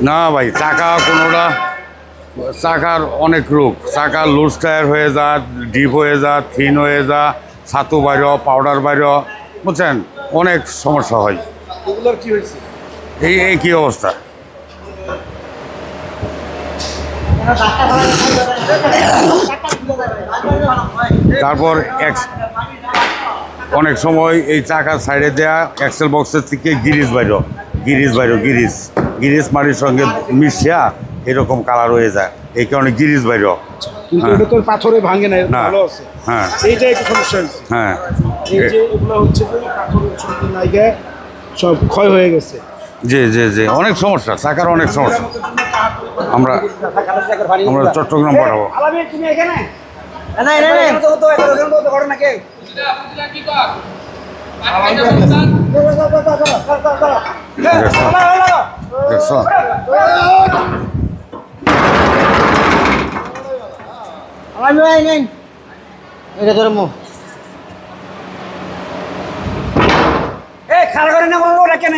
না ভাই, চাকা কোনোটা চাকার অনেক রোগ, চাকা লুজ টায়ার হয়ে যা, ডিপ হয়ে যা, থিন হয়ে যা, ছাতু বাইর, পাউডার বাইর, বুঝছেন, অনেক সমস্যা হয়। এগুলোর কি হয়েছে? এই কি অবস্থা। তারপর অনেক সময় এই চাকার সাইডে দেয়া এক্সেল বক্সের থেকে গিরিজ মাটির সঙ্গে মিশিয়া এরকম কালার হয়ে যায়, এই কারণে গিরিজ বাইর। কিন্তু এটা তো পাথরে ভাঙে না, ভালো আছে। হ্যাঁ, এইটা একটু সমস্যা হচ্ছে। হ্যাঁ, এই যে এগুলো হচ্ছে যে পাথরের সঙ্গে নাইগে সব ক্ষয় হয়ে গেছে। জি জি জি, অনেক সমস্যা, চাকার অনেক সমস্যা। আমরা চট্টগ্রাম পাঠাবো। তুমি এখানে দেখছো? খারাপ করে না, ওরা কেন